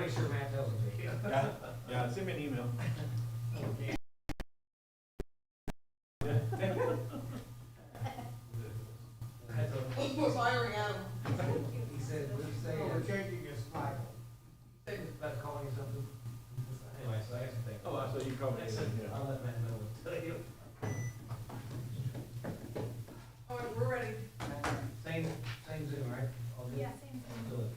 make sure Matt tells it to you. Yeah, send me an email. We're firing at him. He said, We're changing his title. he was about to call you something. Anyway, so I have to think. Oh, I saw you called me. Yeah. I'll let Matt know what to tell you. All right, we're ready. Same Zoom, right? All good? Yeah, same thing. Good.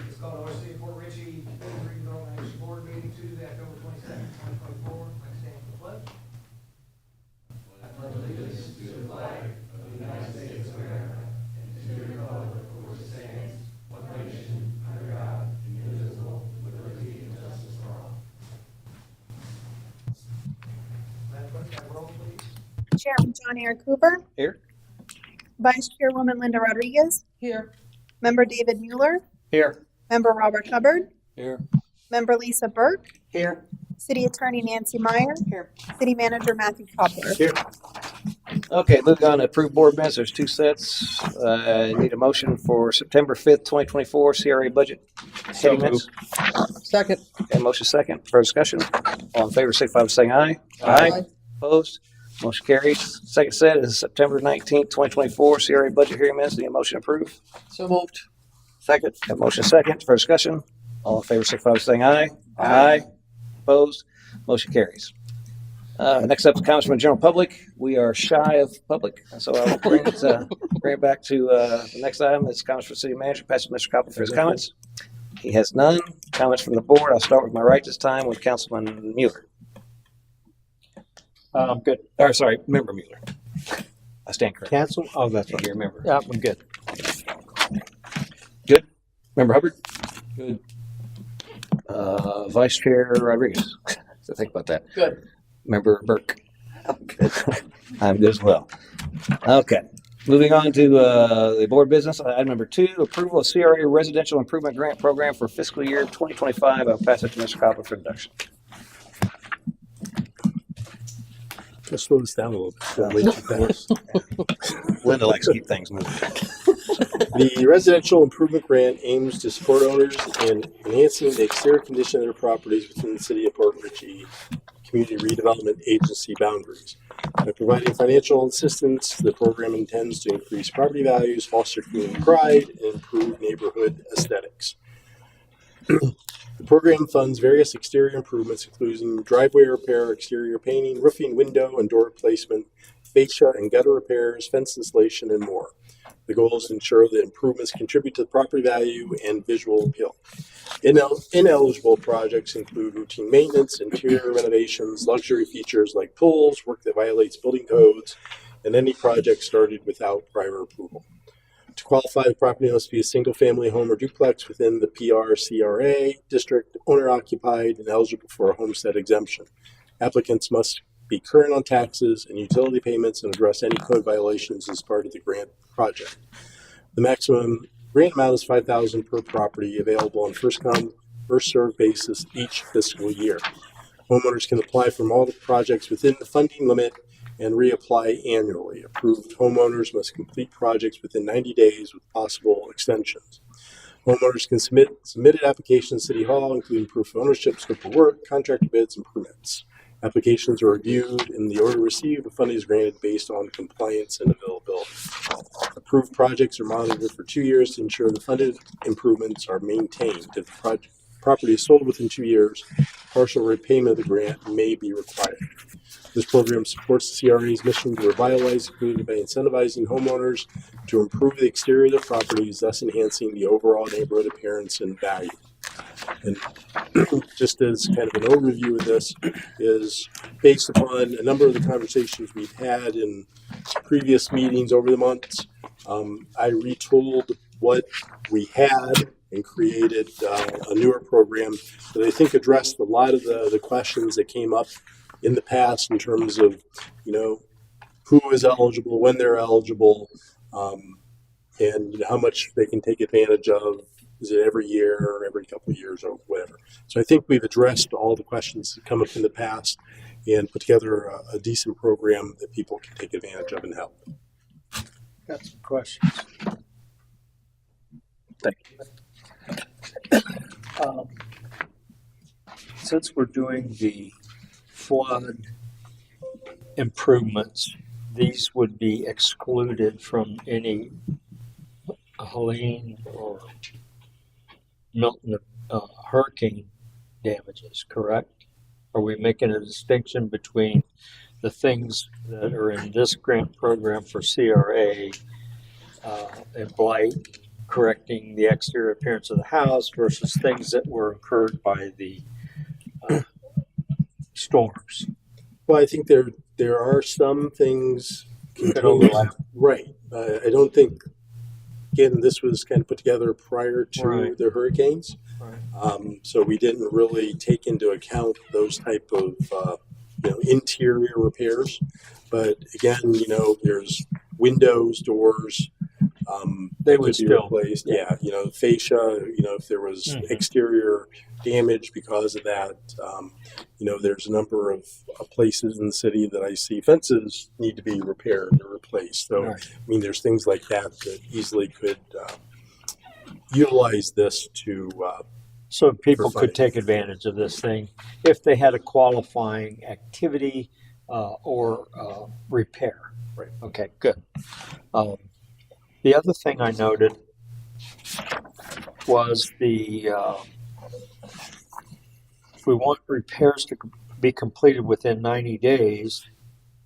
It's called ORC Fort Ritchie Community Redevelopment Action Board meeting Tuesday, October 22nd, 2024. I stand for the pledge. I pledge allegiance to the flag of the United States of America and to the republic for which it stands, one nation, under God, indivisible, with liberty and justice for all. Madam Clerk, have a roll, please. Chairman John Eric Hoover. Here. Vice Chairwoman Linda Rodriguez. Here. Member David Mueller. Here. Member Robert Hubbard. Here. Member Lisa Burke. Here. City Attorney Nancy Meyer. Here. City Manager Matthew Coppler. Here. Okay, moving on to approved board minutes. There's two sets. Need a motion for September 5th, 2024 CRA budget. Meeting minutes. Second. Okay, motion second for discussion. All in favor, signify by saying aye. Aye. Opposed? Motion carries. Second set is September 19th, 2024 CRA budget hearing minutes. Need a motion approved. So moved. Second. Got motion second for discussion. All in favor, signify by saying aye. Aye. Opposed? Motion carries. Next up is comments from the general public. We are shy of public, so I will bring it back to the next item. It's comments from city manager. Pass to Mr. Coppler for his comments. He has none. Comments from the board. I'll start with my right this time with Councilman Mueller. Good. Or sorry, Member Mueller. I stand corrected. Cancel? Oh, that's right. You're a member. Yeah, I'm good. Good. Member Hubbard. Good. Vice Chair Rodriguez. So think about that. Good. Member Burke. Good. I'm good as well. Okay. Moving on to the board business. Item number 2, approval of CRA Residential Improvement Grant Program for fiscal year 2025. I'll pass it to Mr. Coppler for introduction. Let's slow this down a little bit. Way too fast. Linda likes to keep things moving. The residential improvement grant aims to support owners in enhancing the exterior condition of their properties within the city of Port Ritchie Community Redevelopment Agency boundaries. By providing financial assistance, the program intends to increase property values, foster community pride, and improve neighborhood aesthetics. The program funds various exterior improvements, including driveway repair, exterior painting, roofing, window and door replacement, fascia and gutter repairs, fence installation, and more. The goal is to ensure that improvements contribute to the property value and visual appeal. Ineligible projects include routine maintenance, interior renovations, luxury features like pools, work that violates building codes, and any project started without prior approval. To qualify, the property must be a single-family home or duplex within the PRCRA district, owner-occupied, and eligible for a homestead exemption. Applicants must be current on taxes and utility payments and address any code violations as part of the grant project. The maximum grant amount is $5,000 per property, available on first-come, first-served basis each fiscal year. Homeowners can apply for all the projects within the funding limit and reapply annually. Approved homeowners must complete projects within 90 days with possible extensions. Homeowners can submit submitted applications to City Hall, including proof of ownership, scope of work, contractor bids, and permits. Applications are reviewed and the order received and funding is granted based on compliance and availability. Approved projects are monitored for 2 years to ensure the funded improvements are maintained. If the property is sold within 2 years, partial repayment of the grant may be required. This program supports the CRA's mission to revitalize the community by incentivizing homeowners to improve the exterior of their properties, thus enhancing the overall neighborhood appearance and value. And just as kind of an overview of this is based upon a number of the conversations we've had in previous meetings over the months. I retooled what we had and created a newer program that I think addressed a lot of the questions that came up in the past in terms of, who is eligible, when they're eligible, and how much they can take advantage of. Is it every year or every couple of years or whatever? So I think we've addressed all the questions that come up in the past and put together a decent program that people can take advantage of and help. Got some questions. Thank you. Um, Since we're doing the flood improvements, these would be excluded from any Helene or Milton hurricane damages, correct? Are we making a distinction between the things that are in this grant program for CRA and blight, correcting the exterior appearance of the house versus things that were incurred by the storms? Well, I think there are some things That overlap. Right. I don't think, again, this was kind of put together prior to Right. the hurricanes. Right. So we didn't really take into account those type of interior repairs. But again, there's windows, doors. They that would could be still- replaced. yeah. Fascia. If there was Mhm. exterior damage because of that. There's a number of places in the city that I see fences need to be repaired or replaced. So, Right. there's things like that easily could utilize this to. So people For could funding. take advantage of this thing if they had a qualifying activity or repair. Right. Okay, good. The other thing I noted was if we want repairs to be completed within 90 days,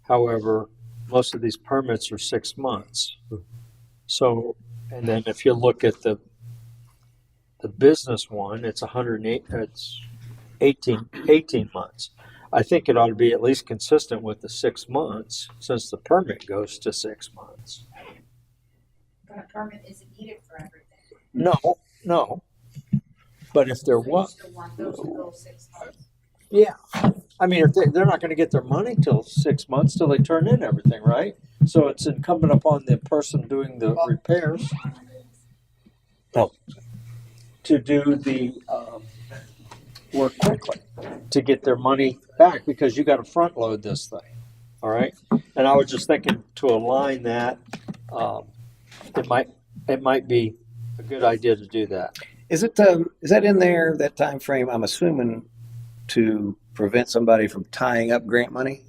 however, most of these permits are 6 months. So, and then if you look at the business one, it's 108, it's 18 months. I think it ought to be at least consistent with the 6 months since the permit goes to 6 months. But a permit isn't needed for everything. No. But if there So you was, still want those to go 6 months. yeah. I mean, if they're not going to get their money till 6 months till they turn in everything, right? So it's incumbent upon the person doing the repairs to do the work quickly to get their money back because you got to front load this thing. All right. And I was just thinking to align that, it might be a good idea to do that. Is that in there, that time frame, I'm assuming, to prevent somebody from tying up grant money?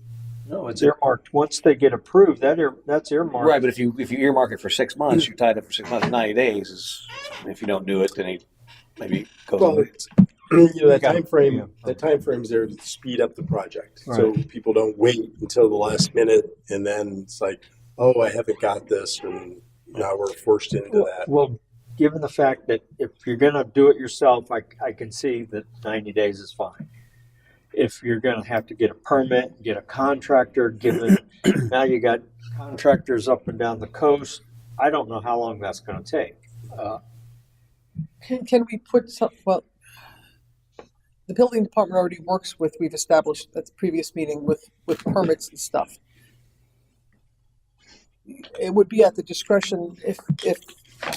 No, it's earmarked. Once they get approved, that's earmarked. Right, but if you earmark it for 6 months, you're tied up for 6 months. 90 days is, if you don't do it, then it maybe goes Well, away. that got- time frame. yeah. That time frame is there to speed up the project, Right. so people don't wait until the last minute, and then it's like, oh, I haven't got this, and now we're forced into that. Well, given the fact that if you're going to do it yourself, I can see that 90 days is fine. If you're going to have to get a permit, get a contractor, now you got contractors up and down the coast. I don't know how long that's going to take. Can we put some, well, the building department already works with, we've established at the previous meeting with permits and stuff. It would be at the discretion if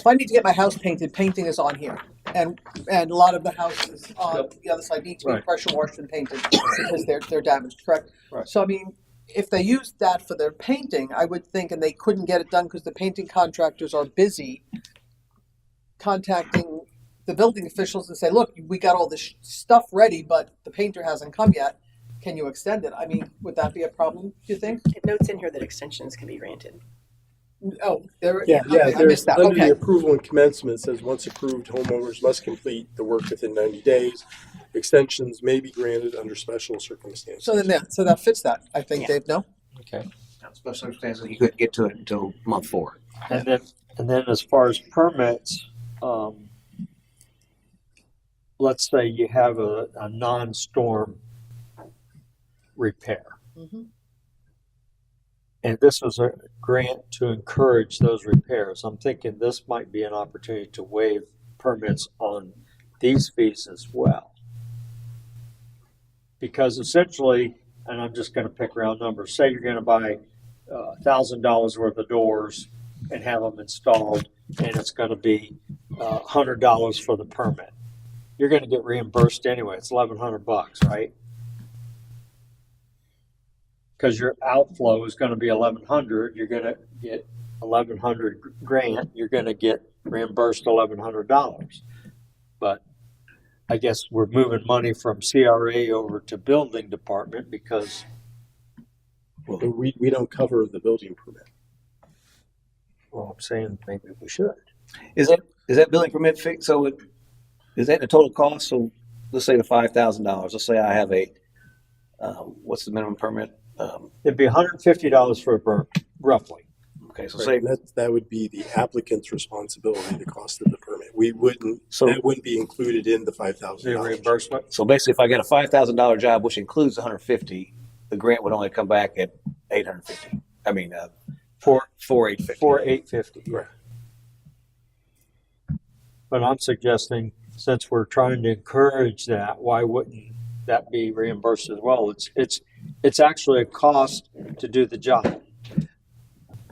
I need to get my house painted, painting is on here. And a lot of the houses on the other side need to be Right. pressure washed and painted because they're damaged, correct? Right. So I mean, if they used that for their painting, I would think, and they couldn't get it done because the painting contractors are busy contacting the building officials and say, look, we got all this stuff ready, but the painter hasn't come yet. Can you extend it? I mean, would that be a problem, do you think? It notes in here that extensions can be granted. Oh, there, Yeah, okay, I there's missed that, under the okay. approval and commencement, it says once approved, homeowners must complete the work within 90 days. Extensions may be granted under special circumstances. So that fits that, I think, Yeah. Dave, no? Okay. Special circumstances, you couldn't get to it until month 4. And then as far as permits, let's say you have a non-storm repair. Mhm. And this was a grant to encourage those repairs. I'm thinking this might be an opportunity to waive permits on these fees as well. Because essentially, and I'm just going to pick round numbers, say you're going to buy $1,000 worth of doors and have them installed, and it's going to be $100 for the permit. You're going to get reimbursed anyway. It's $1,100, right? Because your outflow is going to be $1,100. You're going to get $1,100 grant. You're going to get reimbursed $1,100. But I guess we're moving money from CRA over to building department because, And we don't cover the building permit. well, I'm saying maybe we should. Is that building permit fee? So is that the total cost? So let's say the $5,000. Let's say I have a what's the minimum permit? It'd be $150 for a burn, roughly. Okay, so Right, say and that would be the applicant's responsibility, the cost of the permit. We wouldn't, So- that wouldn't be included in the $5,000. The reimbursement. so basically, if I get a $5,000 job, which includes 150, the grant would only come back at 850. I mean, For 850. for $850. Right. But I'm suggesting, since we're trying to encourage that, why wouldn't that be reimbursed as well? It's actually a cost to do the job.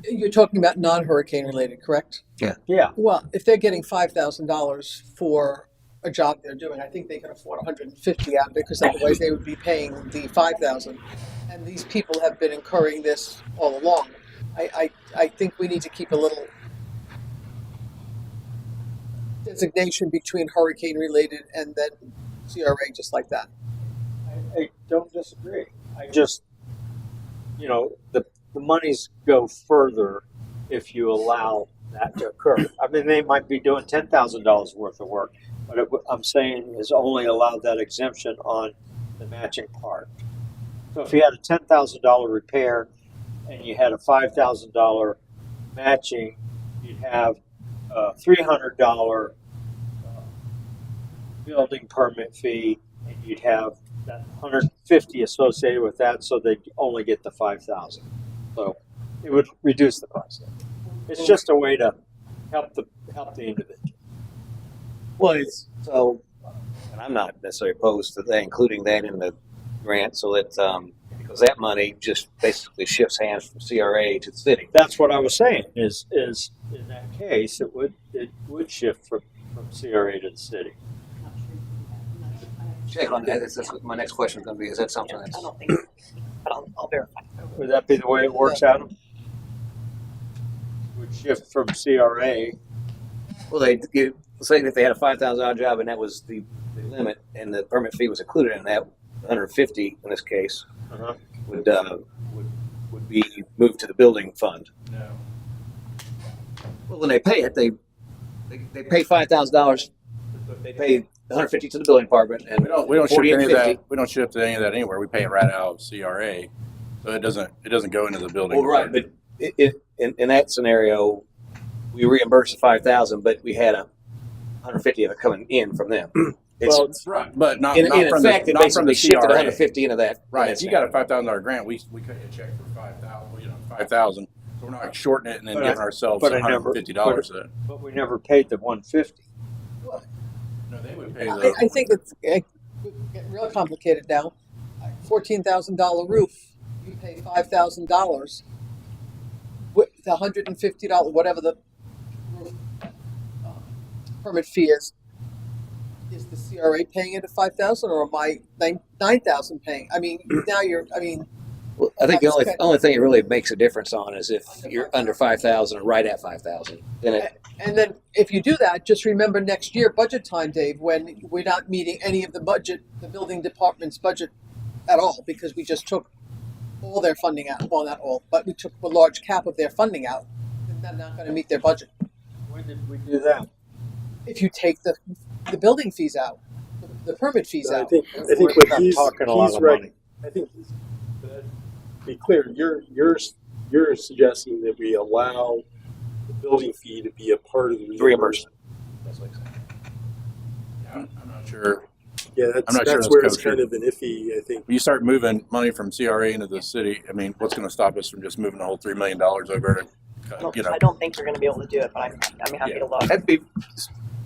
You're talking about non-hurricane related, correct? Yeah. Well, if they're getting $5,000 for a job they're doing, I think they can afford 150 out of it, because otherwise they would be paying the 5,000. And these people have been incurring this all along. I think we need to keep a little designation between hurricane related and then CRA, just like that. I don't disagree. I just, the monies go further if you allow that to occur. I mean, they might be doing $10,000 worth of work, but I'm saying is only allowed that exemption on the matching part. So if you had a $10,000 repair and you had a $5,000 matching, you'd have a $300 building permit fee, and you'd have that 150 associated with that, so they'd only get the 5,000. So it would reduce the cost. It's just a way to help the individual. Well, it's so, and I'm not necessarily opposed to that, including that in the grant, so that because that money just basically shifts hands from CRA to the city. That's what I was saying. Is in that case it would shift from CRA to the city. Check on that. That's what my next question is going to be. Is that something I that's don't think, but I'll verify. Would that be the way it works, Adam? Would shift from CRA. well? They say that they had a $5,000 job and that was the limit, and the permit fee was included in that. 150 in this case Uh-huh. would be moved to the building fund. No. Well, when they pay it, they pay $5,000. They pay 150 to the building department, and We don't ship 40 and any of 50. that. We don't ship any of that anywhere. We pay it right out of CRA, so it doesn't go into the building. Well, right, but in that scenario, we reimburse the 5,000, but we had 150 of it coming in from them. It's, right, but not in from effect, the, it not from basically the shifted CRA. 150 into that. Right, in if that you got a $5,000 grant, we cut you a check for 5,000. 5,000. So we're not shorting it and then But giving ourselves but I never- $150 of it. But we never paid the 150. No, they would pay the. I think it's getting real complicated now. $14,000 roof, you pay $5,000 with the $150, whatever the roof permit fee is. Is the CRA paying it at 5,000, or am I 9,000 paying? I mean, now Well, I think the Okay. only thing it really makes a difference on is if you're under 5,000 or right at 5,000. Then it, and then if you do that, just remember next year, budget time, Dave, when we're not meeting any of the budget, the building department's budget at all, because we just took all their funding out. Well, not all, but we took a large cap of their funding out. And they're not going to meet their budget. When did we do that? If you take the building fees out, the permit fees I out. think We're what not he's talking a lot he's of right. money. I think to be clear, you're suggesting that we allow the building fee to be a part of the reimbursement. reimbursement. That's what I'm saying. I'm not sure. Yeah, that's I'm not sure that's that's where it's kosher. kind of an iffy. I think. When you start moving money from CRA into the city, I mean, what's going to stop us from just moving the whole $3 million over to, I don't think you're going to be able to do it, but I'm happy to look. That'd be,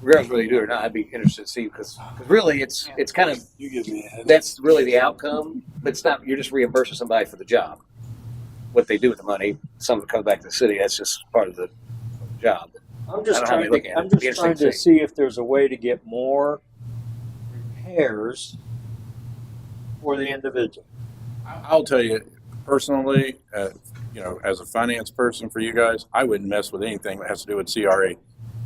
regardless whether you do it or not, I'd be interested to see because really it's kind of, You give me a head. that's really the outcome, but it's not, you're just reimbursing somebody for the job. What they do with the money, some of it comes back to the city, that's just part of the job. I'm just I don't know how they trying look to, at it. I'm It'd be just trying interesting to to see if there's a way to get more repairs for the individual. I'll tell you personally, as a finance person for you guys, I wouldn't mess with anything that has to do with CRA.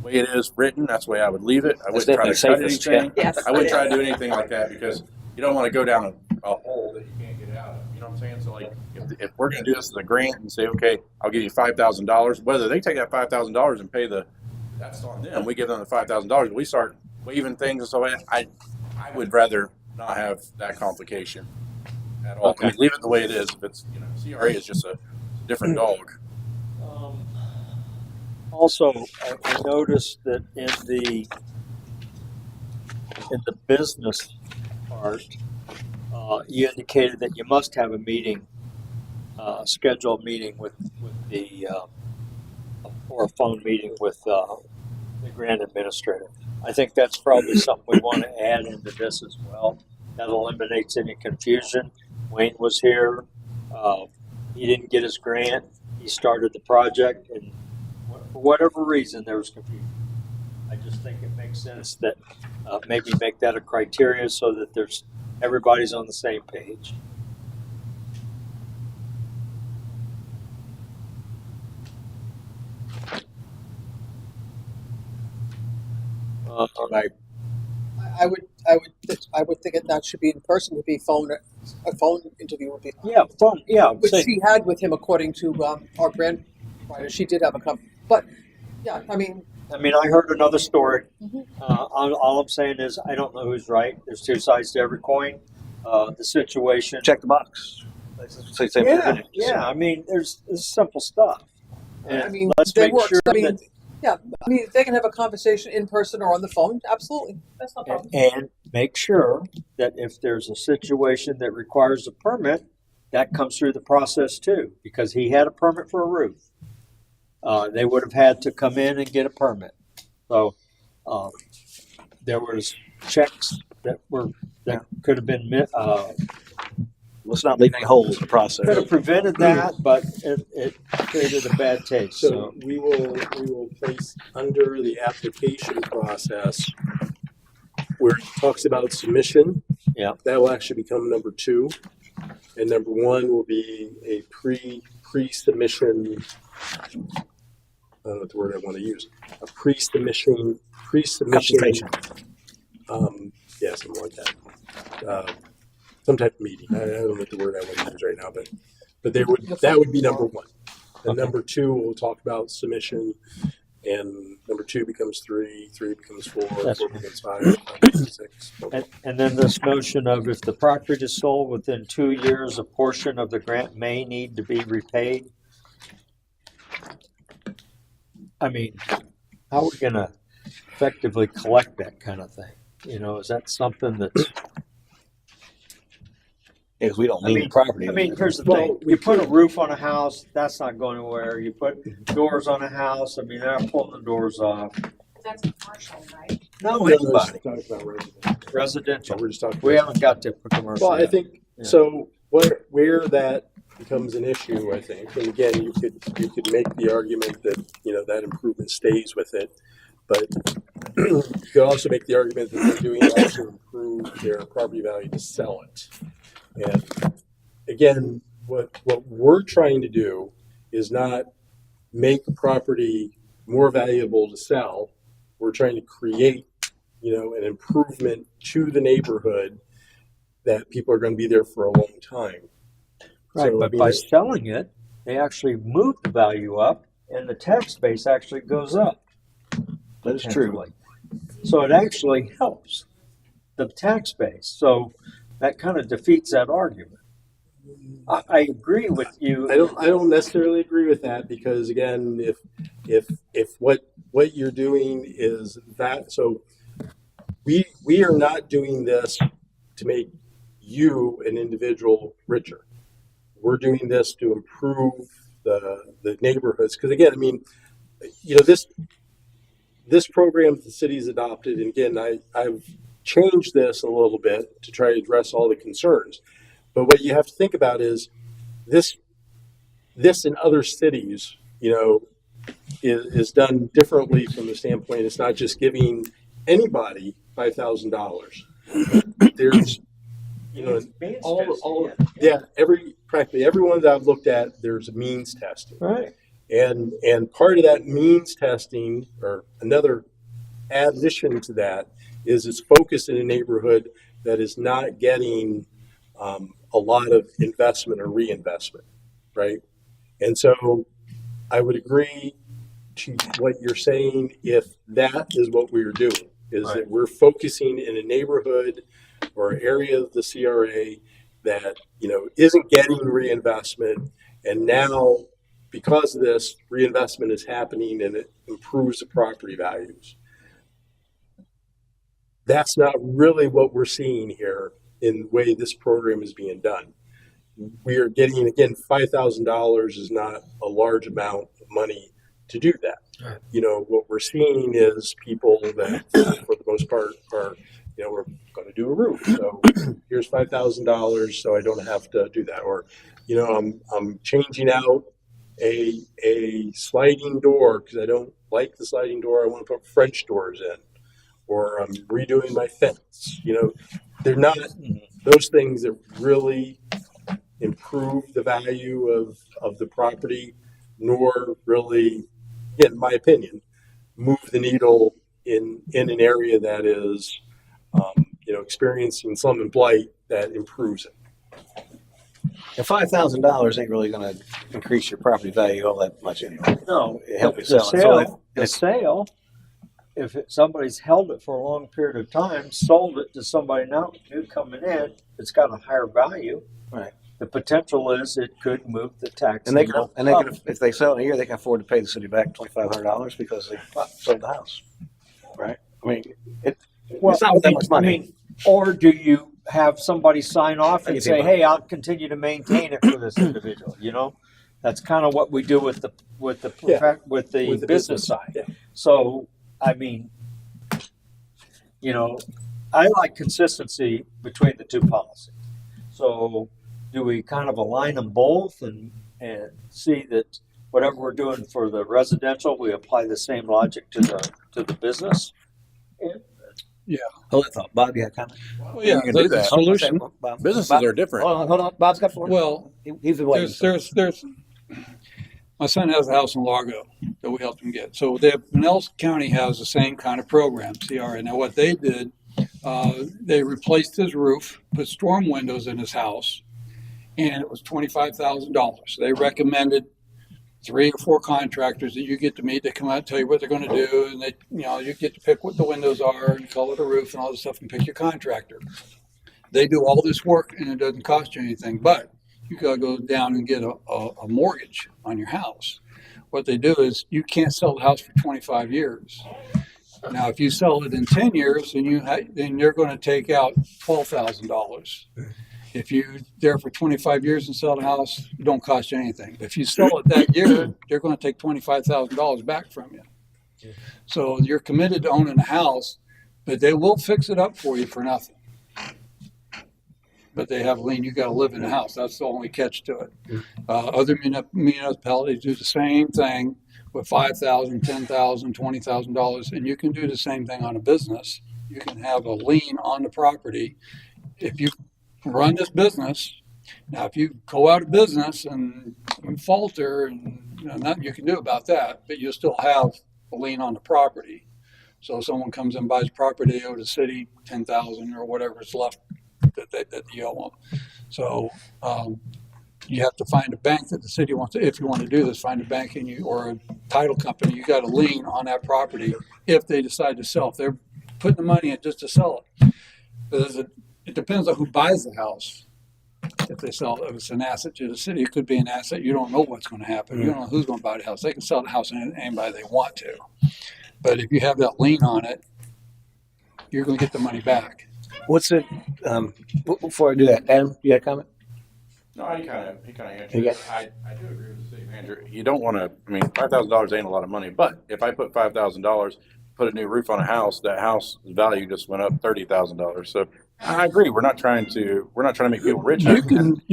way it is written, that's the way I would leave it. I That's wouldn't try to cut definitely safest, anything. Yes. I wouldn't try to do anything like that because you don't want to go down a hole that you can't get out of. You know what I'm saying? So like, if we're going to do this as a grant and say, okay, I'll give you $5,000, whether they take that $5,000 and pay that's on them. We give them the $5,000. We start waiving things and so I would rather not have that complication at all. Okay. I mean, leave it the way it is. If it's, CRA is just a different dog. Also, I noticed that in the business part, you indicated that you must have a meeting, scheduled meeting with the or a phone meeting with the grant administrator. I think that's probably something we want to add into this as well. That eliminates any confusion. Wayne was here. He didn't get his grant. He started the project, and for whatever reason, there was confusion. I just think it makes sense that maybe make that a criteria so that everybody's on the same page. I would think that should be in person. Would be a phone interview would be. Yeah, phone. Yeah, Which say- she had with him, according to our grant writer. She did have a couple, but yeah, I mean, I heard another story. Mhm. All I'm saying is I don't know who's right. There's two sides to every coin. The situation. Check the box. Yeah. There's simple stuff. And I mean, let's they make work. sure I mean, that, yeah, I mean, if they can have a conversation in person or on the phone, absolutely, that's no problem. and make sure that if there's a situation that requires a permit, that comes through the process too. Because he had a permit for a roof. They would have had to come in and get a permit. So there was checks that could have been Let's not leave any holes in the process. could have prevented that, but it created a bad taste. So we will place under the application process where it talks about submission. Yeah. That will actually become number 2. And number 1 will be a pre-submission. I don't know what the word I want to use. A pre-submission. Consultation. Yeah, something like that. Some type of meeting. I don't know what the word I want to use right now, but that would be number 1. And number 2 we'll talk about submission, and number 2 becomes 3, 3 becomes 4, That's 4 becomes 5, 5 becomes 6. and then this notion of if the property is sold within 2 years, a portion of the grant may need to be repaid. How are we going to effectively collect that kind of thing? Is that something that's... Because we don't need the property. Here's the Well, thing. we You put a roof on a house, that's not going anywhere. You put doors on a house, they're not pulling the doors off. That's commercial, right? No, We're anybody. just talking about residential. Residential. We're just talking We about- haven't got to commercial Well, I yet. think Yeah. so. Where that becomes an issue, I think, and again, you could make the argument that that improvement stays with it, but you could also make the argument that they're doing that to improve their property value to sell it. And again, what we're trying to do is not make the property more valuable to sell. We're trying to create, an improvement to the neighborhood that people are going to be there for a long time. Right, So, but by selling it, they actually move the value up, and the tax base actually goes up. That is true. So it actually helps the tax base. So that kind of defeats that argument. I agree with you. I don't necessarily agree with that because again, if what you're doing is that, so we are not doing this to make you an individual richer. We're doing this to improve the neighborhoods because again, this program that the city's adopted, and again, I've changed this a little bit to try to address all the concerns. But what you have to think about is this in other cities, is done differently from the standpoint. It's not just giving anybody $5,000. There's, practically everyone that I've looked at, there's means testing. Right. And part of that means testing, or another addition to that, is it's focused in a neighborhood that is not getting a lot of investment or reinvestment, right? And so I would agree to what you're saying if that is what we're doing, is Right. that we're focusing in a neighborhood or area of the CRA that, you know, isn't getting reinvestment, and now because of this, reinvestment is happening and it improves the property values. That's not really what we're seeing here in the way this program is being done. We are getting, again, $5,000 is not a large amount of money to do that. Right. You know, what we're seeing is people that, for the most part, are, you know, we're going to do a roof. So here's $5,000 so I don't have to do that. Or, you know, I'm changing out a sliding door because I don't like the sliding door. I want to put French doors in. Or I'm redoing my fence. You know, they're not those things that really improve the value of the property, nor really, in my opinion, move the needle in an area that is, you know, experiencing some blight that improves it. And $5,000 ain't really going to increase your property value all that much anyway. No, It help you the sell it. So sale, the it's, sale, if somebody's held it for a long period of time, sold it to somebody now new coming in, it's got a higher value. Right. The potential is it could move the tax. and they can, needle and they up. can, if they sell it in a year, they can afford to pay the city back $2,500 because they sold the house. Right. I mean, Well, it's not that much money. I mean, or do you have somebody sign off and You say, can- "Hey, I'll continue to maintain it for this individual"? You know, that's kind of what we do with the Yeah. with the the business business. side. Yeah. So, I mean, you know, I like consistency between the two policies. So, do we kind of align them both and see that whatever we're doing for the residential, we apply the same logic to the business? Hold that thought. Bob, you had a comment? Well, yeah, You can do the that. solution, Bob, Businesses Bob, are different. Hold on. Bob's got the floor. well, He's been waiting. there's, my son has a house in Largo that we helped him get. So Pinellas County has the same kind of program, CRA. Now what they did, they replaced his roof, put storm windows in his house, and it was $25,000. So they recommended 3 or 4 contractors that you get to meet. They come out and tell you what they're going to do, and they, you know, you get to pick what the windows are and color the roof and all this stuff, and pick your contractor. They do all this work, and it doesn't cost you anything, but you got to go down and get a mortgage on your house. What they do is you can't sell the house for 25 years. Now, if you sell it in 10 years, then you're going to take out $12,000. If you're there for 25 years and sell the house, it don't cost you anything. If you sell it that year, they're going to take $25,000 back from you. So you're committed to owning a house, but they will fix it up for you for nothing. But they have a lien. You got to live in the house. That's the only catch to it. Other municipalities do the same thing with $5,000, $10,000, $20,000, and you can do the same thing on a business. You can have a lien on the property if you run this business. Now, if you go out of business and falter, and nothing you can do about that, but you still have a lien on the property. So if someone comes and buys property, they owe the city $10,000 or whatever is left that you owe them. So you have to find a bank that the city wants to, if you want to do this, find a bank or a title company. You got a lien on that property if they decide to sell. If they're putting the money in just to sell it. But it depends on who buys the house. If they sell, if it's an asset to the city, it could be an asset. You don't know what's going to happen. You don't know who's going to buy the house. They can sell the house to anybody they want to. But if you have that lien on it, you're going to get the money back. What's it? Before I do that, Adam, you had a comment? No, he kind of answered You it. I do agree with the city manager. You don't want to, I mean, $5,000 ain't a lot of money, but if I put $5,000, put a new roof on a house, that house value just went up $30,000. So I agree. We're not trying to make people rich. You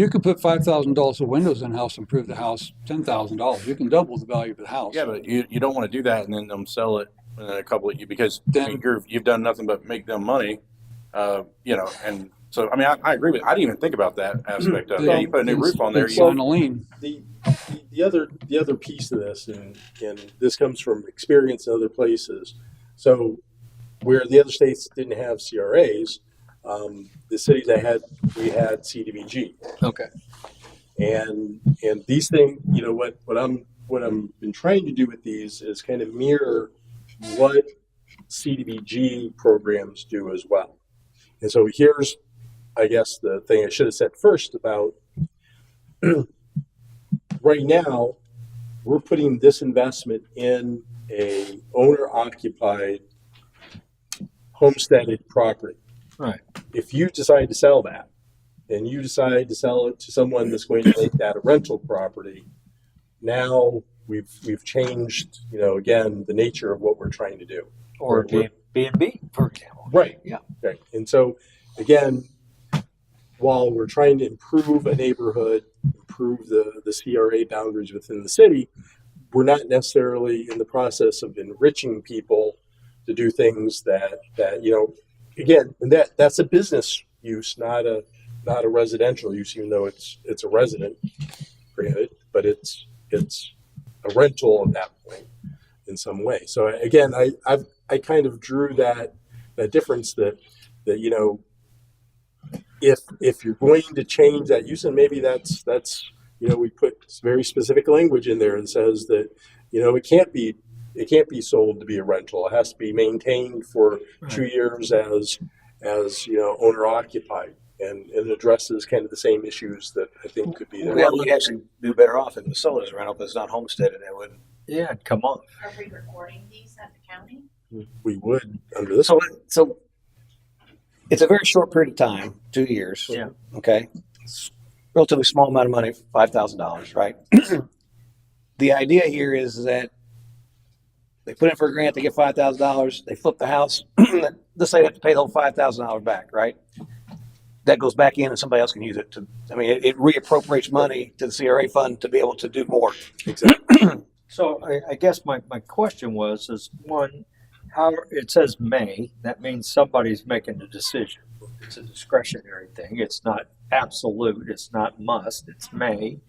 can put $5,000 of windows in a house and improve the house $10,000. You can double the value of the house. Yeah, but you don't want to do that and then them sell it in a couple of years because Then- you've done nothing but make them money, and so, I mean, I agree with, I didn't even think about that aspect of it. Yeah, you put a new roof on there. Sign a lien. The the other piece of this, and this comes from experience in other places. So where the other states didn't have CRAs, the cities we had CDBG. Okay. And these things, you know, what I'm been trying to do with these is kind of mirror what CDBG programs do as well. And so here's, I guess, the thing I should have said first about right now, we're putting this investment in a owner-occupied homesteaded property. Right. If you decide to sell that, and you decide to sell it to someone that's going to make that a rental property, now we've changed, you know, again, the nature of what we're trying to do. Or B&B, for example. Right. Yeah. Right. And so, again, while we're trying to improve a neighborhood, improve the CRA boundaries within the city, we're not necessarily in the process of enriching people to do things that you know, again, and that's a business use, not a residential use, even though it's a resident, granted, but it's a rental at that point in some way. So again, I kind of drew that difference that you know, if you're going to change that use, and maybe that's you know, we put very specific language in there that says that, you know, it can't be sold to be a rental. It has to be maintained for 2 years as you know, owner occupied, and it addresses kind of the same issues that I think could be there. Well, we'd actually do better off if it was sold as a rental, but it's not homesteaded. It wouldn't. Yeah, it'd come off. Are we recording these at the county? We would under this. So it's a very short period of time, 2 years. Yeah. Okay. It's relatively small amount of money, $5,000, right? The idea here is that they put in for a grant, they get $5,000, they flip the house. Let's say they have to pay the whole $5,000 back, right? That goes back in and somebody else can use it it reappropriates money to the CRA fund to be able to do more. Exactly. So I guess my question is one, how it says may, that means somebody's making a decision. It's a discretionary thing. It's not absolute. It's not must. It's may.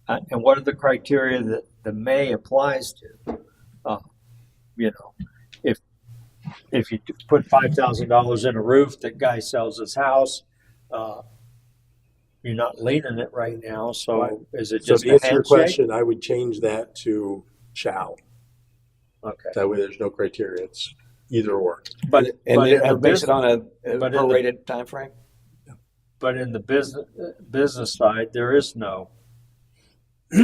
And what are the criteria that the may applies to? You know, if you put $5,000 in a roof, that guy sells his house. You're not leaning it right now. So Right. is it So just to a answer your handshake? question, I would change that to shall. Okay. That way, there's no criteria. It's either or. But And in then the base it on a but in the- prorated time frame. But in the business side, there is no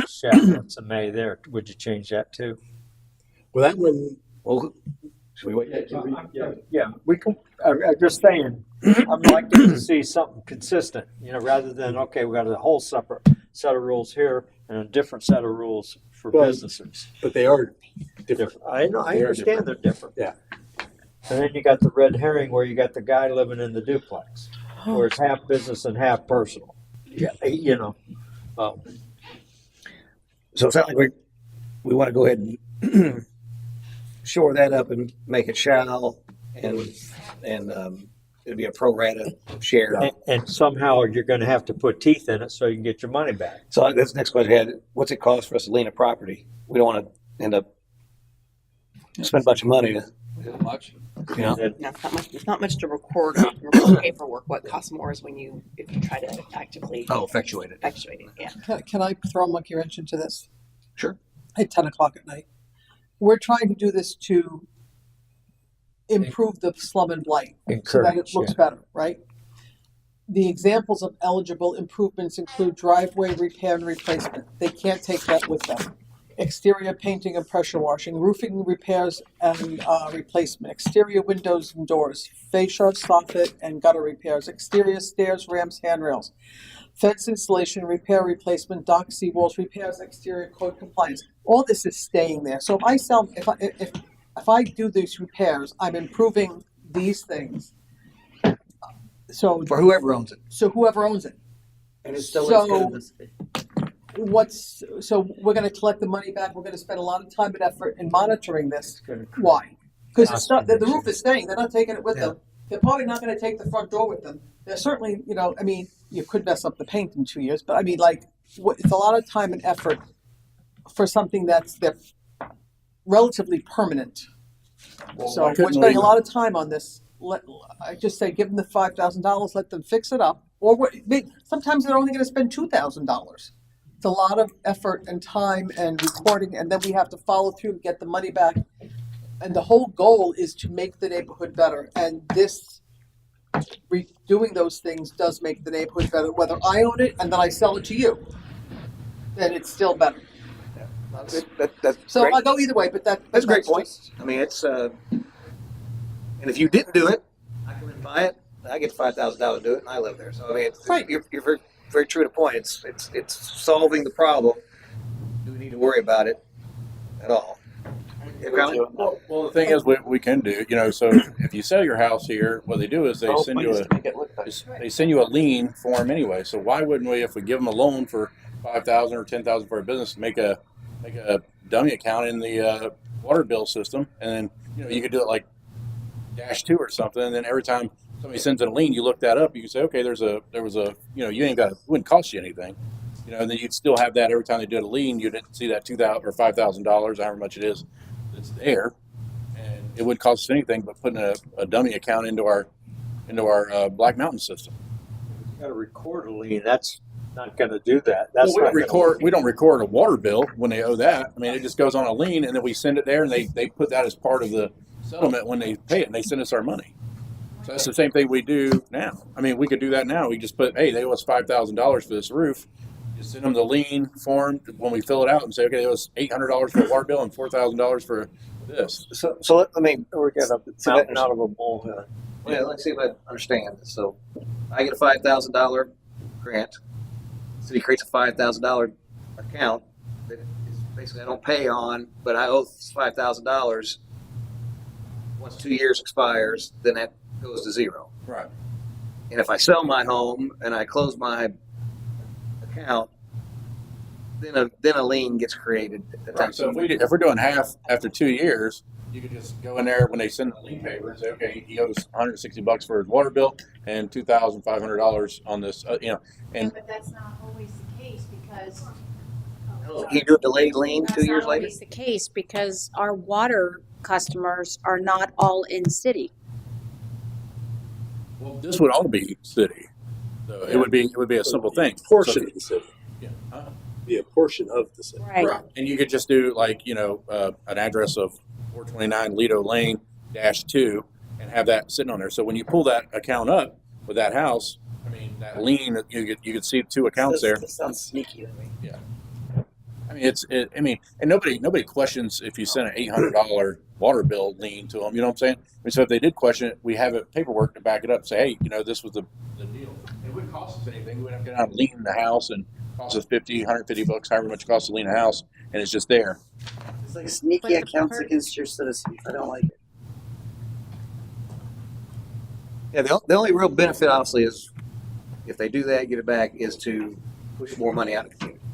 shall. It's a may there. Would you change that too? Well, that one. Well, should we wait? Yeah, we can. I'm just saying. I'd like to see something consistent. You know, rather than okay, we got a whole separate set of rules here and a different set of rules for Well, businesses. But they are different. I know. I They are understand they're different. Yeah. And then you got the red herring where you got the guy living in the duplex, where it's half business and half personal. Yeah, you know. So it sounds like we want to go ahead and shore that up and make it shall, and it'd be a pro rata share. And somehow you're going to have to put teeth in it so you can get your money back. So that's the next question I had. What's it cost for us to lien a property? We don't want to end up spend a bunch of money to, Not much. you know. And No, it's not much to record paperwork. What costs more is if you try to actively Effectuate it. effectuate it. Yeah. Can I throw a monkey wrench into this? Sure. At 10 o'clock at night. We're trying to do this to improve the slum and blight so that it encourage. looks better, right? The examples of eligible improvements include driveway repair and replacement. They can't take that with them. Exterior painting and pressure washing, roofing repairs and replacement, exterior windows and doors, fascia, soffit, and gutter repairs, exterior stairs, ramps, handrails, fence installation, repair, replacement, dock, seawalls, repairs, exterior code compliance. All this is staying there. So if I do these repairs, I'm improving these things. So For whoever owns it. whoever owns it. And it's still So we're going to collect the money back. We're going to spend a lot of time and effort in monitoring this. Why? Because it's not the roof is staying. They're not taking it with them. They're probably not going to take the front door with them. They're certainly, you could mess up the paint in 2 years, but it's a lot of time and effort for something that's relatively permanent. So why we're couldn't spending a we- lot of time on this. I just say, give them the $5,000, let them fix it up. Or sometimes they're only gonna spend $2,000. It's a lot of effort and time and recording, and then we have to follow through and get the money back. And the whole goal is to make the neighborhood better. And this, doing those things does make the neighborhood better. Whether I own it and then I sell it to you, then it's still better. That's So great. I'll go either way, but That's a great point. just- I mean, it's and if you didn't do it, I come in and buy it. I get $5,000 to do it, and I live there. So I mean, Right. you're very, very true to the point. It's solving the problem. Do we need to worry about it at all? Yeah, Crowley? Well, the thing is, we can do, so if you sell your house here, what they do is they send you a lien form anyway. So why wouldn't we, if we give them a loan for 5,000 or 10,000 for a business, make a dummy account in the water bill system, and then you could do it like -2 or something, and then every time somebody sends in a lien, you look that up, you can say, okay, there was a you ain't got it wouldn't cost you anything, and then you'd still have that every time they did a lien, you'd see that $2,000 or $5,000, however much it is, that's there, and it wouldn't cost us anything but putting a dummy account into our Black Mountain system. You got to record a lien. That's not going to do that. That's Well, not gonna- we don't record a water bill when they owe that. I mean, it just goes on a lien, and then we send it there, and they put that as part of the settlement when they pay it, and they send us our money. So that's the same thing we do now. I mean, we could do that now. We just put, hey, they owe us $5,000 for this roof. Just send them the lien form when we fill it out and say, okay, it was $800 for a water bill and $4,000 for this. So let me. We're getting a So mountain out of a molehill. Yeah, let's see if I understand this. So I get a $5,000 grant. The city creates a $5,000 account that is basically I don't pay on, but I owe $5,000. Once 2 years expires, then that goes to zero. Right. And if I sell my home and I close my account, then a lien gets created. Right. So if we're doing half after 2 years, you could just go in there when they send the lien paper and say, okay, he owes $160 for his water bill and $2,500 on this, and But that's not always the case because. You do a delayed lien That's 2 years not later. always the case because our water customers are not all in city. well, this would all be city. So it would be a simple thing. Portion of the city. Yeah. Huh? Be a portion of the city. Right. And you could just do like, an address of 429 Lido Lane -2 and have that sitting on there. So when you pull that account up with that house, I mean, that lien, you could see 2 accounts there. That sounds sneaky to me. Yeah. I mean, and nobody questions if you send an $800 water bill lien to them, you know what I'm saying? I mean, so if they did question it, we have it paperwork to back it up, say, hey, this was the deal. It wouldn't cost us anything. We wouldn't have to go out and lien the house and cost us $50, $150, however much it costs to lien a house, and it's just there. It's like sneaky But the accounts per- against your citizens. I don't like it. Yeah, the only real benefit, obviously, is if they do that, get it back, is to push more money out of the community.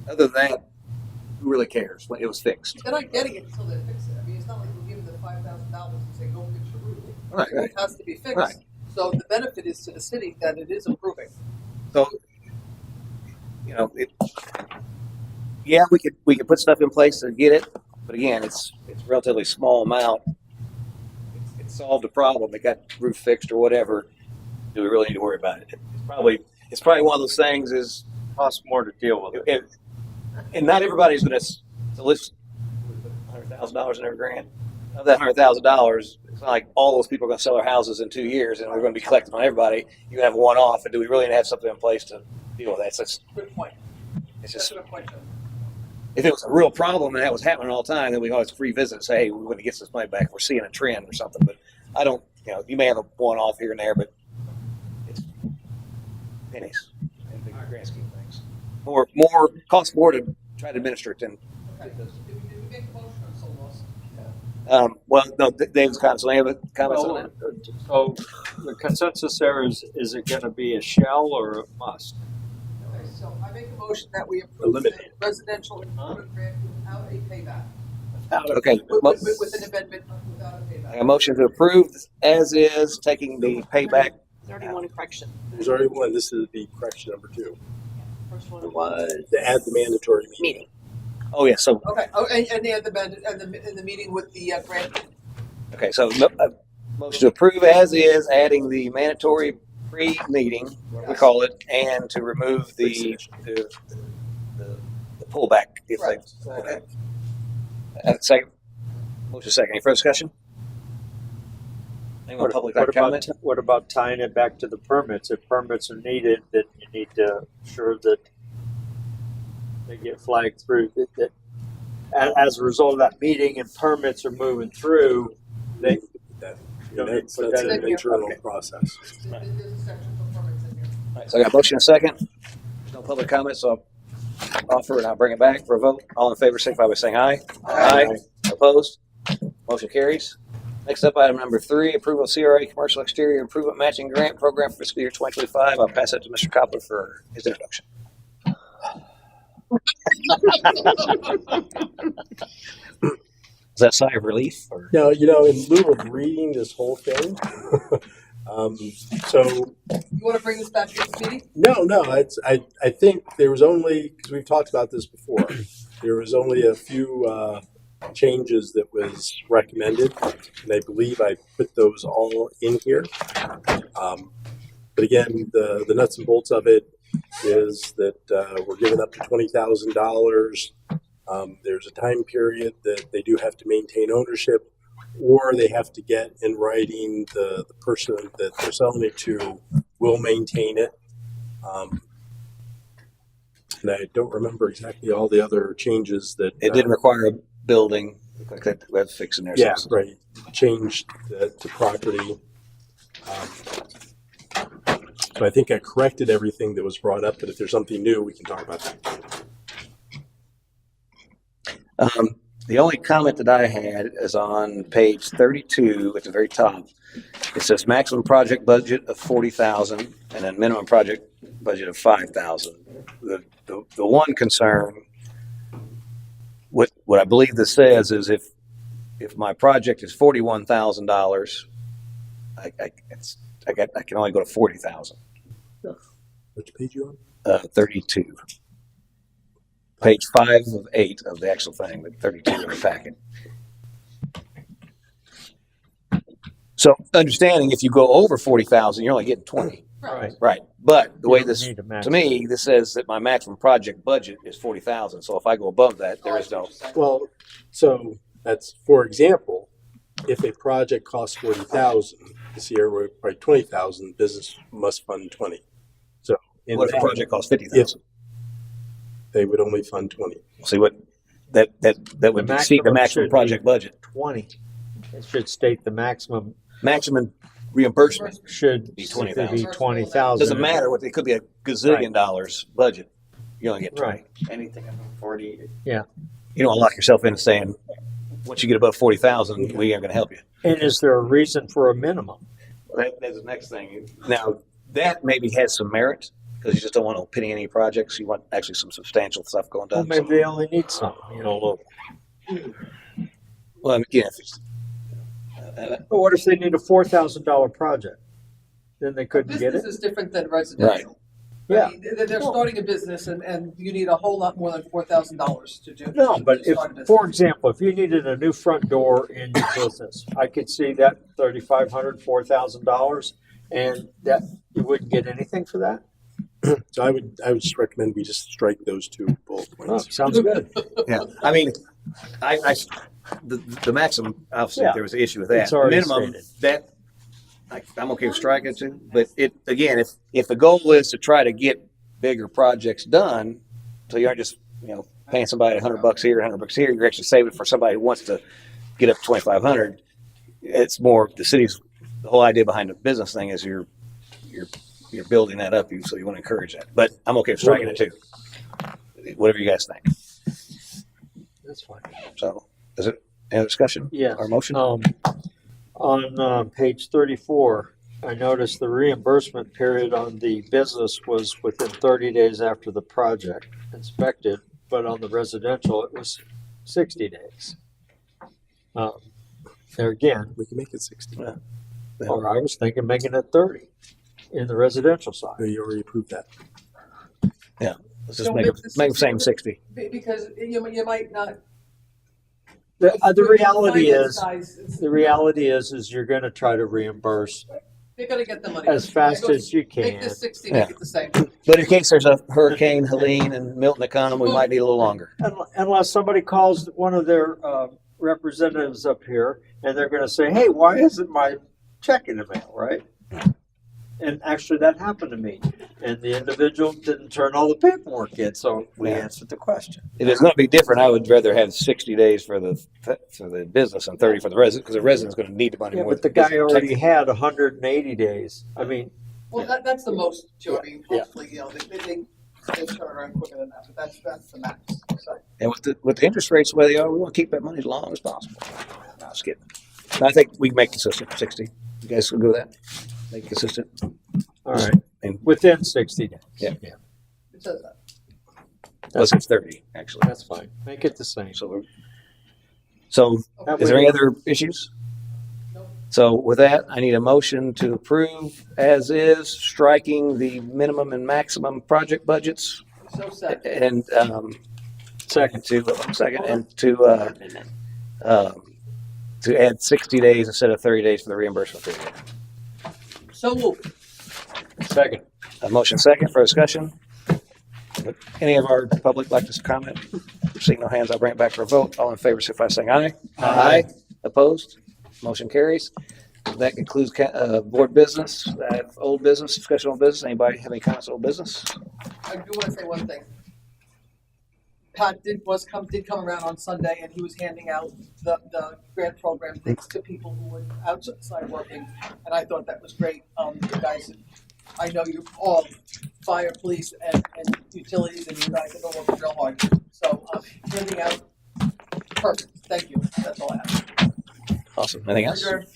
Other than that, who really cares? It was fixed. They're not getting it until they fix it. I mean, it's not like we're giving them $5,000 and say, go fix your roof. Right, The roof has to be fixed. Right. So the benefit is to the city that it is improving. So, yeah, we could put stuff in place to get it, but again, it's a relatively small amount. It solved a problem. It got roof fixed or whatever. Do we really need to worry about it? It's probably one of those things. Is Costs more to deal with it. and not everybody's going to list $100,000 in every grant. Of that $100,000, it's not like all those people are going to sell their houses in 2 years, and we're going to be collecting on everybody. You have one off, and do we really need to have something in place to deal with that? So Good point. it's That's just a good point, Jim. if it was a real problem and that was happening all the time, then we always revisit and say, hey, we want to get this money back. We're seeing a trend or something. But I don't, you may have a one off here and there, but it's pennies in the grand scheme of things. More costs more to try to administer it than. Okay. Did we make a motion on so lost? Well, no, Dave's comments. Any other comments on that? So the consensus there is it going to be a shall or a must? Okay, so I make a motion that we approve the Eliminate. residential improvement grant without a payback. Okay. With an amendment without a payback. A motion to approve as is, taking the payback. There's already one correction. There's already one. This is the correction number 2. First one was. To add the mandatory meeting. Meeting. Oh, yeah, so, Okay, oh, and the meeting with the grant. okay, so motion to approve as is, adding the mandatory pre-meeting, what we call it, and to remove the pullback. If they, Right. okay. Second, motion second. Any further discussion? Anyone public like comment? What about tying it back to the permits? If permits are needed, then you need to ensure that they get flagged through. As a result of that meeting and permits are moving through, they That's put that an in internal Okay. process. There's a section for permits in here. All right, so I got a motion and a second. There's no public comments, so I'll offer and I'll bring it back for a vote. All in favor, signify by saying aye. Aye. Opposed? Motion carries. Next up, item number 3, approval of CRA Commercial Exterior Improvement Matching Grant Program for fiscal year 2025. I'll pass that to Mr. Koppler for his introduction. Is that a sigh of relief? Or? Now, in lieu of reading this whole thing, so You want to bring this back to this meeting? no, I think there was only, because we've talked about this before, there was only a few changes that was recommended, and I believe I put those all in here. But again, the nuts and bolts of it is that we're giving up to $20,000. There's a time period that they do have to maintain ownership, or they have to get in writing the person that they're selling it to will maintain it. And I don't remember exactly all the other changes that It didn't require a building. Like that, we have to fix in there. yeah, right. Changed to property. So I think I corrected everything that was brought up, but if there's something new, we can talk about that. The only comment that I had is on page 32 at the very top. It says maximum project budget of 40,000 and then minimum project budget of 5,000. The one concern, what I believe this says is if my project is $41,000, I can only go to 40,000. Which page you on? 32. Page 5 of 8 of the actual thing, but 32 in the packet. So understanding if you go over 40,000, you're only getting 20. Right. Right. But the way don't this, need a to maximum. me, this says that my maximum project budget is 40,000. So if I go above that, there is no. Well, so that's, for example, if a project costs 40,000, this year we're by 20,000, business must fund 20. So What if a project costs 50,000? They would only fund 20. See what that would exceed the maximum project budget. 20. It should state the maximum Maximum reimbursement should be be 20,000. 20,000. Doesn't matter what it could be a gazillion dollars budget. You only get 20. Right. Anything under 40. Yeah. You don't lock yourself into saying once you get above 40,000, we aren't going to help you. And is there a reason for a minimum? That's the next thing. Now that maybe has some merit because you just don't want to penny any projects. You want actually some substantial stuff going Well, down. maybe they only need some, local. Well, again, if it's, But what if they need a $4,000 project? Then they couldn't get Business it? is different than residential. Yeah. I mean, they're starting a business and you need a whole lot more than $4,000 to do. No, but to if, start a business. for example, if you needed a new front door in your business, I could see that $3,500, $4,000, and that you wouldn't get anything for that. So I would just recommend we just strike those two bullet Oh, points. sounds good. yeah, I mean, the maximum, obviously, Yeah. there was an issue with that. It's already Minimum, stated. I'm okay with striking it too. But it again, if the goal is to try to get bigger projects done, so you aren't just paying somebody $100 here, $100 here, you're actually saving for somebody who wants to get up to 2,500. It's more the whole idea behind the business thing is you're building that up, so you want to encourage that. But I'm okay with striking it too. Whatever you guys think. That's fine. So, is it any other discussion? Yeah. Or motion? On page 34, I noticed the reimbursement period on the business was within 30 days after the project inspected, but on the residential, it was 60 days. There again, We can make it 60. or I was thinking making it 30 in the residential side. You already approved that. Let's just Don't make make them, the make them same 60. 60. Because you might not. The with reality finance is, guys, it's- the reality is you're going to try to reimburse they're gonna get the money. as fast as you can. Make this 60, Yeah. make it the same. But in case there's a Hurricane Helene and Milton to come, we might need a little longer. Unless somebody calls one of their representatives up here and they're going to say, hey, why isn't my check in the mail, right? And actually that happened to me. And the individual didn't turn all the paperwork in, so we Yeah. answered the question. If it's going to be different, I would rather have 60 days for the business and 30 for the resident, because the resident's going to need the money Yeah, more. but the guy already had 180 days. I mean, Well, that's the most, Joe. I mean, Yeah. hopefully, they turn around quicker than that, but that's the max. So, And with the interest rates the way they are, we want to keep that money as long as possible. No, just kidding. But I think we can make consistent 60. You guys will go with that? Make consistent. all right, And within 60 days. Yeah. it says that. plus it's 30, actually. That's fine. Make it the same. So That is there way- any other issues? Nope. So with that, I need a motion to approve as is, striking the minimum and maximum project budgets So sad. and Second. to add 60 days instead of 30 days for the reimbursement period. So moved. Second. A motion second for discussion. Would any of our public like to comment? Seeing no hands, I'll bring it back for a vote. All in favor, signify by saying aye. Aye. Opposed? Motion carries. That concludes board business. I have old business, discussion on business. Anybody have any comments on old business? I do want to say one thing. Pat did come around on Sunday and he was handing out the grant program things to people who were outside working, and I thought that was great. You guys, I know you all, fire, police, and utilities, and you guys have been working real hard. So handing out, perfect. Thank you. That's all I have. Awesome. Anything else? Adjourn.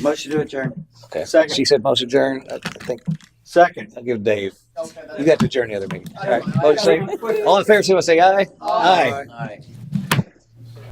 Motion to adjourn. Okay. Second. She said motion adjourn. I think Second. I'll give Dave. Okay, that's- You got to adjourn the other meeting. I All right. don't mind. Motion say- all in favor, say aye. Aye. Aye. Aye.